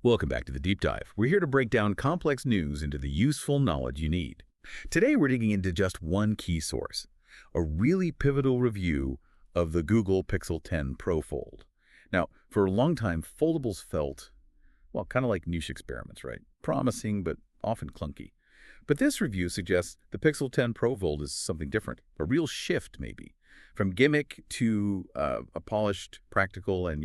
Welcome back to the Deep Dive. We're here to break down complex news into the useful knowledge you need. Today, we're digging into just one key source, a really pivotal review of the Google Pixel 10 Pro Fold. Now, for a long time, foldables felt, well, kind of like niche experiments, right? Promising, but often clunky. But this review suggests the Pixel 10 Pro Fold is something different, a real shift, maybe, from gimmick to a polished, practical, and,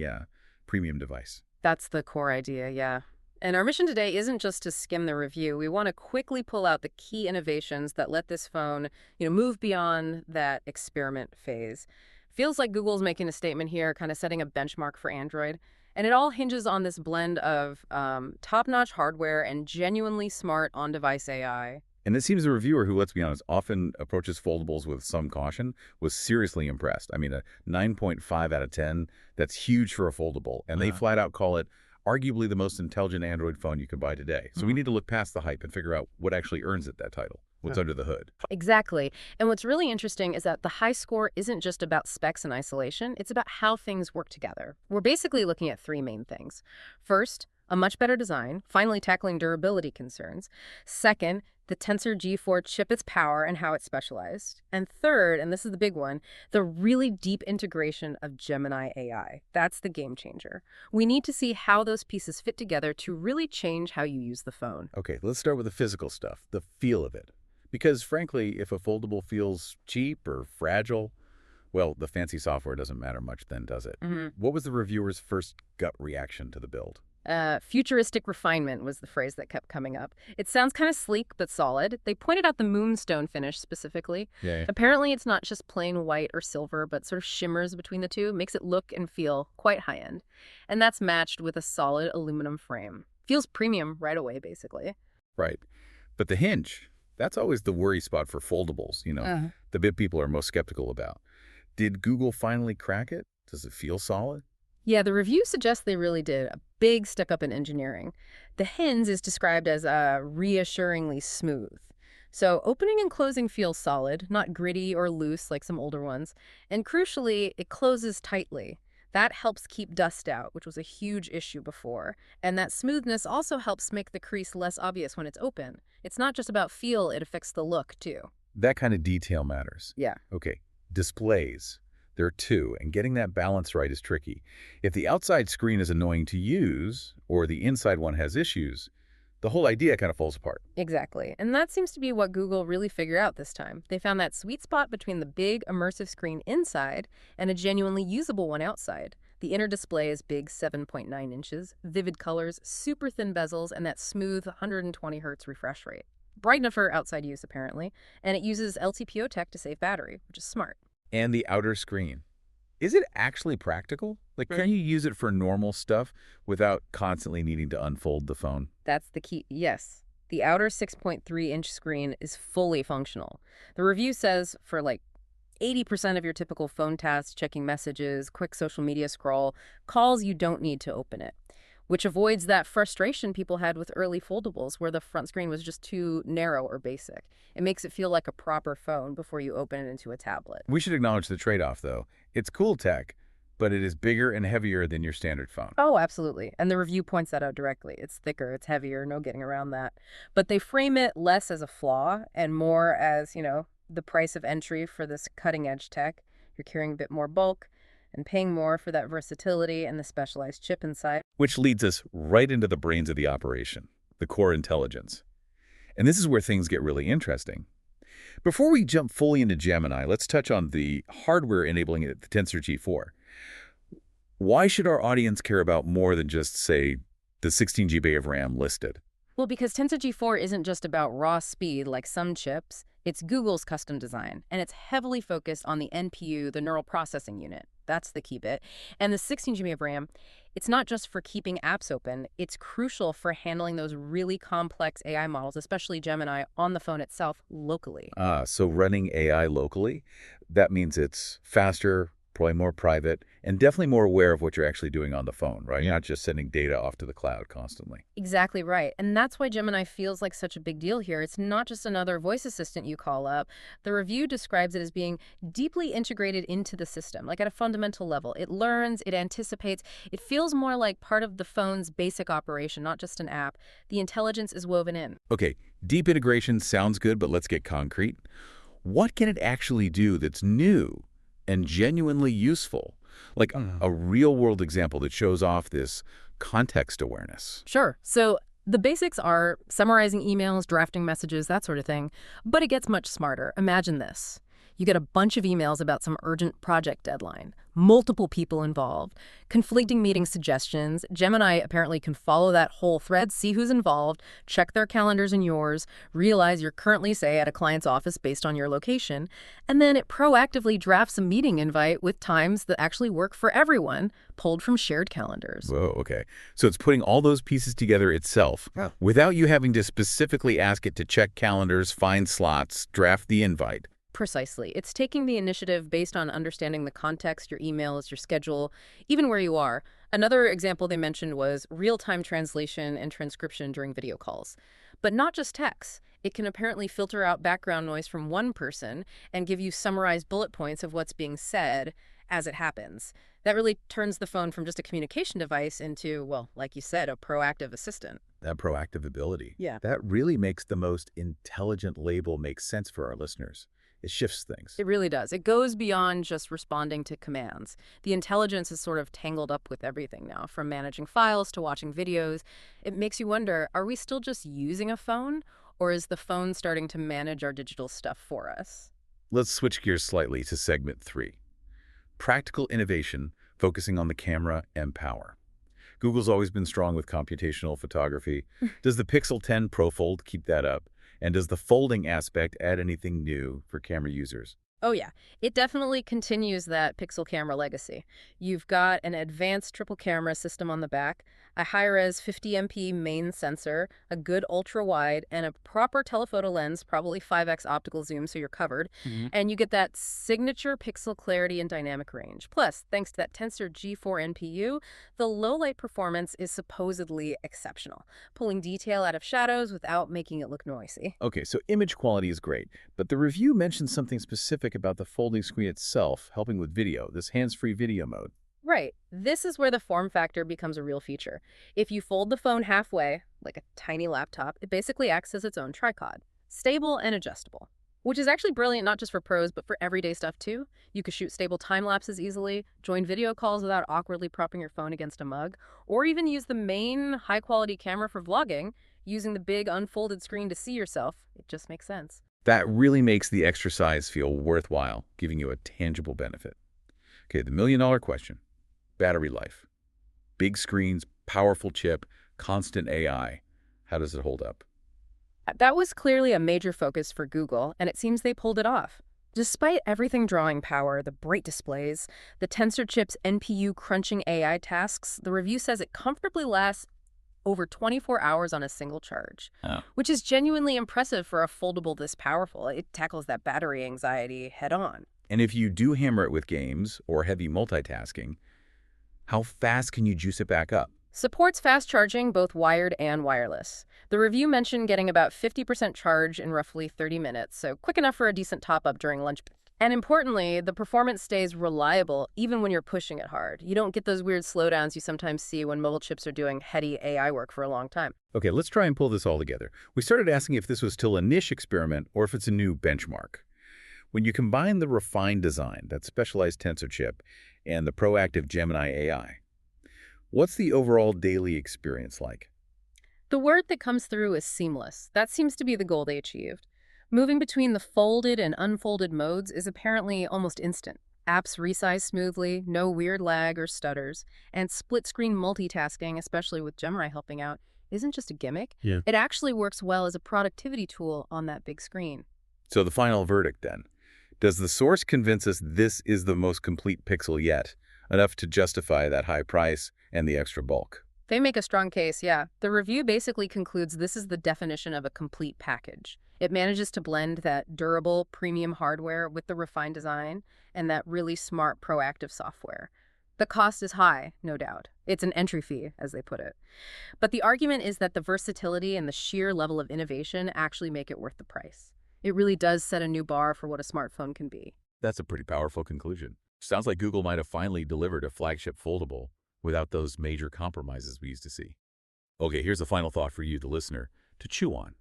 premium device. That's the core idea, yeah. And our mission today isn't just to skim the review. We want to quickly pull out the key innovations that let this phone, move beyond that experiment phase. Feels like Google's making a statement here, kind of setting a benchmark for Android. And it all hinges on this blend of top-notch hardware and genuinely smart on-device AI. And it seems the reviewer, who, let's be honest, often approaches foldables with some caution, was seriously impressed. I mean, a 9.5 out of 10, that's huge for a foldable. And they flat out call it arguably the most intelligent Android phone you can buy today. So we need to look past the hype and figure out what actually earns it that title, what's under the hood. Exactly. And what's really interesting is that the high score isn't just about specs and isolation, it's about how things work together. We're basically looking at three main things. First, a much better design, finally tackling durability concerns. Second, the Tensor G4 chip, its power and how it's specialized. And third, and this is the big one, the really deep integration of Gemini AI. That's the game changer. We need to see how those pieces fit together to really change how you use the phone. Okay, let's start with the physical stuff, the feel of it. Because frankly, if a foldable feels cheap or fragile, well, the fancy software doesn't matter much then, does it? What was the reviewer's first gut reaction to the build? Futuristic refinement was the phrase that kept coming up. It sounds kind of sleek but solid. They pointed out the Moonstone finish specifically. Yeah. Apparently, it's not just plain white or silver, but sort of shimmers between the two. Makes it look and feel quite high-end. And that's matched with a solid aluminum frame. Feels premium right away, basically. Right. But the hinge, that's always the worry spot for foldables, the bit people are most skeptical about. Did Google finally crack it? Does it feel solid? Yeah, the review suggests they really did a big step up in engineering. The hinge is described as reassuringly smooth. So opening and closing feels solid, not gritty or loose like some older ones. And crucially, it closes tightly. That helps keep dust out, which was a huge issue before. And that smoothness also helps make the crease less obvious when it's open. It's not just about feel, it affects the look, too. That kind of detail matters. Yeah. Okay, displays. There are two, and getting that balance right is tricky. If the outside screen is annoying to use, or the inside one has issues, the whole idea kind of falls apart. Exactly. And that seems to be what Google really figured out this time. They found that sweet spot between the big, immersive screen inside and a genuinely usable one outside. The inner display is big 7.9 inches, vivid colors, super thin bezels, and that smooth 120 hertz refresh rate. Bright enough for outside use, apparently, and it uses LTPO tech to save battery, which is smart. And the outer screen. Is it actually practical? Like, can you use it for normal stuff without constantly needing to unfold the phone? That's the key. Yes. The outer 6.3-inch screen is fully functional. The review says for like 80% of your typical phone tasks, checking messages, quick social media scroll, calls, you don't need to open it, which avoids that frustration people had with early foldables where the front screen was just too narrow or basic. It makes it feel like a proper phone before you open it into a tablet. We should acknowledge the trade-off, though. It's cool tech, but it is bigger and heavier than your standard phone. Oh, absolutely. And the review points that out directly. It's thicker, it's heavier, no getting around that. But they frame it less as a flaw and more as, the price of entry for this cutting-edge tech. You're carrying a bit more bulk and paying more for that versatility and the specialized chip inside. Which leads us right into the brains of the operation, the core intelligence. And this is where things get really interesting. Before we jump fully into Gemini, let's touch on the hardware enabling it, the Tensor G4. Why should our audience care about more than just, say, the 16 GB of RAM listed? Well, because Tensor G4 isn't just about raw speed like some chips. It's Google's custom design, and it's heavily focused on the NPU, the neural processing unit. That's the key bit. And the 16 GB of RAM, it's not just for keeping apps open. It's crucial for handling those really complex AI models, especially Gemini, on the phone itself locally. So running AI locally, that means it's faster, Probably more private, and definitely more aware of what you're actually doing on the phone, right? Yeah. Not just sending data off to the cloud constantly. Exactly right. And that's why Gemini feels like such a big deal here. It's not just another voice assistant you call up. The review describes it as being deeply integrated into the system, like at a fundamental level. It learns, it anticipates, it feels more like part of the phone's basic operation, not just an app. The intelligence is woven in. Okay, deep integration sounds good, but let's get concrete. What can it actually do that's new and genuinely useful? Like a real-world example that shows off this context awareness. Sure. So the basics are summarizing emails, drafting messages, that sort of thing. But it gets much smarter. Imagine this. You get a bunch of emails about some urgent project deadline, multiple people involved, conflicting meeting suggestions. Gemini apparently can follow that whole thread, see who's involved, check their calendars and yours, realize you're currently, say, at a client's office based on your location, and then it proactively drafts a meeting invite with times that actually work for everyone, pulled from shared calendars. Whoa, okay. So it's putting all those pieces together itself without you having to specifically ask it to check calendars, find slots, draft the invite. Precisely. It's taking the initiative based on understanding the context, your emails, your schedule, even where you are. Another example they mentioned was real-time translation and transcription during video calls. But not just text. It can apparently filter out background noise from one person and give you summarized bullet points of what's being said as it happens. That really turns the phone from just a communication device into, well, like you said, a proactive assistant. That proactive ability. Yeah. That really makes the most intelligent label make sense for our listeners. It shifts things. It really does. It goes beyond just responding to commands. The intelligence is sort of tangled up with everything now, from managing files to watching videos. It makes you wonder, are we still just using a phone, or is the phone starting to manage our digital stuff for us? Let's switch gears slightly to segment 3. Practical innovation, focusing on the camera and power. Google's always been strong with computational photography. Does the Pixel 10 Pro Fold keep that up? And does the folding aspect add anything new for camera users? Oh yeah, it definitely continues that Pixel camera legacy. You've got an advanced triple camera system on the back, a high-res 50MP main sensor, a good ultra-wide, and a proper telephoto lens, probably 5x optical zoom so you're covered, and you get that signature pixel clarity and dynamic range. Plus, thanks to that Tensor G4 NPU, the low-light performance is supposedly exceptional, pulling detail out of shadows without making it look noisy. Okay, so image quality is great, but the review mentions something specific about the folding screen itself, helping with video, this hands-free video mode. Right. This is where the form factor becomes a real feature. If you fold the phone halfway, like a tiny laptop, it basically acts as its own tripod. Stable and adjustable. Which is actually brilliant not just for pros, but for everyday stuff too. You could shoot stable time lapses easily, join video calls without awkwardly propping your phone against a mug, or even use the main high-quality camera for vlogging, using the big unfolded screen to see yourself. It just makes sense. That really makes the extra size feel worthwhile, giving you a tangible benefit. Okay, the million-dollar question. Battery life. Big screens, powerful chip, constant AI. How does it hold up? That was clearly a major focus for Google, and it seems they pulled it off. Despite everything drawing power, the bright displays, the Tensor chip's NPU crunching AI tasks, the review says it comfortably lasts over 24 hours on a single charge, which is genuinely impressive for a foldable this powerful. It tackles that battery anxiety head on. And if you do hammer it with games or heavy multitasking, how fast can you juice it back up? Supports fast charging, both wired and wireless. The review mentioned getting about 50% charge in roughly 30 minutes, so quick enough for a decent top-up during lunch. And importantly, the performance stays reliable even when you're pushing it hard. You don't get those weird slowdowns you sometimes see when mobile chips are doing heady AI work for a long time. Okay, let's try and pull this all together. We started asking if this was still a niche experiment or if it's a new benchmark. When you combine the refined design, that specialized Tensor chip, and the proactive Gemini AI, what's the overall daily experience like? The word that comes through is seamless. That seems to be the goal they achieved. Moving between the folded and unfolded modes is apparently almost instant. Apps resize smoothly, no weird lag or stutters, and split-screen multitasking, especially with Gemini helping out, isn't just a gimmick. Yeah. It actually works well as a productivity tool on that big screen. So the final verdict then. Does the source convince us this is the most complete Pixel yet, enough to justify that high price and the extra bulk? They make a strong case, yeah. The review basically concludes this is the definition of a complete package. It manages to blend that durable, premium hardware with the refined design and that really smart, proactive software. The cost is high, no doubt. It's an entry fee, as they put it. But the argument is that the versatility and the sheer level of innovation actually make it worth the price. It really does set a new bar for what a smartphone can be. That's a pretty powerful conclusion. Sounds like Google might have finally delivered a flagship foldable without those major compromises we used to see. Okay, here's a final thought for you, the listener, to chew on.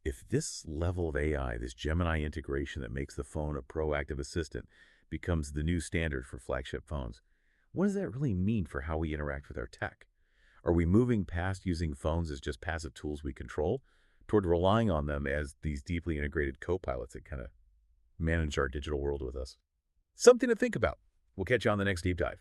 If this level of AI, this Gemini integration that makes the phone a proactive assistant, becomes the new standard for flagship phones, what does that really mean for how we interact with our tech? Are we moving past using phones as just passive tools we control toward relying on them as these deeply integrated co-pilots that kind of manage our digital world with us? Something to think about. We'll catch you on the next deep dive.